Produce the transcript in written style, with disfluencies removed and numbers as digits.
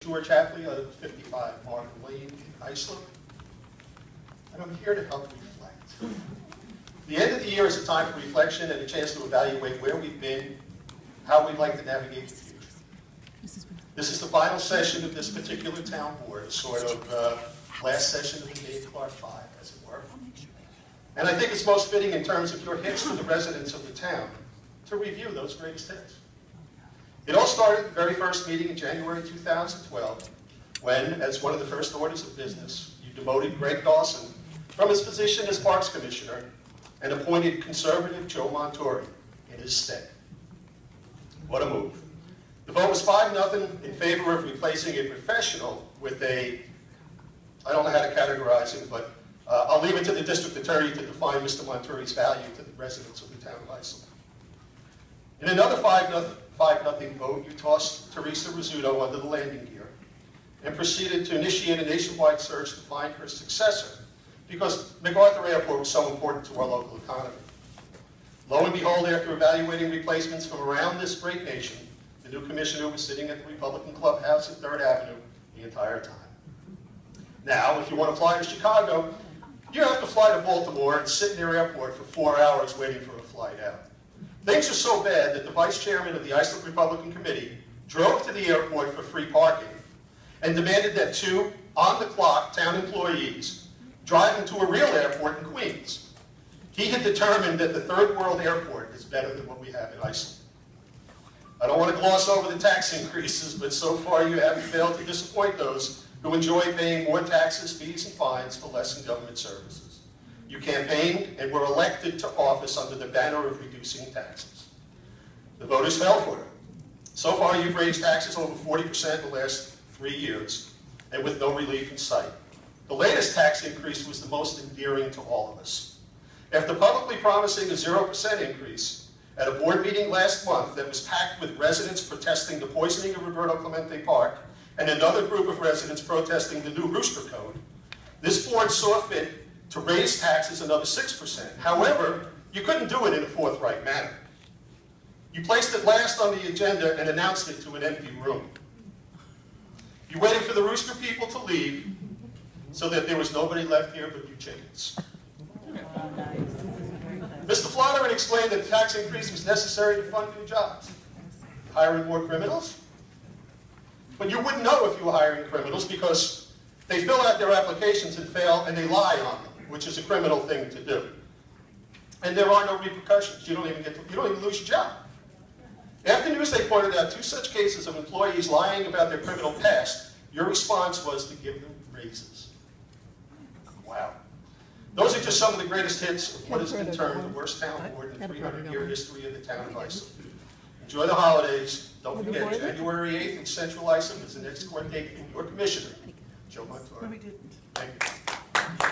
George Hafele out of 55 Martin Lane in Islip, and I'm here to help reflect. The end of the year is a time for reflection and a chance to evaluate where we've been, how we'd like to navigate the future. This is the final session of this particular town board, sort of last session of the Dave Clark 5, as it were. And I think it's most fitting in terms of your hits to the residents of the town to review those greatest hits. It all started at the very first meeting in January 2012, when, as one of the first orders of business, you demoted Greg Dawson from his position as Parks Commissioner and appointed conservative Joe Montori in his stead. What a move. The vote was 5-0 in favor of replacing a professional with a, I don't know how to categorize him, but I'll leave it to the district attorney to define Mr. Montori's value to the residents of the town of Islip. In another 5-0 vote, you tossed Teresa Rizzuto under the landing gear and proceeded to initiate a nationwide search to find her successor because MacArthur Airport was so important to our local economy. Lo and behold, after evaluating replacements from around this great nation, the new commissioner was sitting at the Republican Clubhouse at 3rd Avenue the entire time. Now, if you want to fly to Chicago, you have to fly to Baltimore and sit in their airport for 4 hours waiting for a flight out. Things are so bad that the vice chairman of the Islip Republican Committee drove to the airport for free parking and demanded that 2 on-the-clock town employees drive him to a real airport in Queens. He had determined that the third world airport is better than what we have in Islip. I don't want to gloss over the tax increases, but so far you haven't failed to disappoint those who enjoy paying more taxes, fees, and fines for less in government services. You campaigned and were elected to office under the banner of reducing taxes. The voters fell for it. So far, you've raised taxes over 40% in the last 3 years, and with no relief in sight. The latest tax increase was the most endearing to all of us. After publicly promising a 0% increase at a board meeting last month that was packed with residents protesting the poisoning of Roberto Clemente Park and another group of residents protesting the new rooster code, this board saw fit to raise taxes another 6%. However, you couldn't do it in a forthright manner. You placed it last on the agenda and announced it to an empty room. You waited for the rooster people to leave so that there was nobody left here but you chickens. Mr. Flannery explained that the tax increase was necessary to fund new jobs. Hiring more criminals? But you wouldn't know if you were hiring criminals because they fill out their applications and fail and they lie on them, which is a criminal thing to do. And there are no repercussions. You don't even lose your job. After Newsday pointed out 2 such cases of employees lying about their criminal past, your response was to give them raises. Wow. Those are just some of the greatest hits of what has been termed the worst town board in the 300-year history of the town of Islip. Enjoy the holidays. Don't forget, January 8th in Central Islip is the next court date for your commissioner, Joe Montori. Thank you.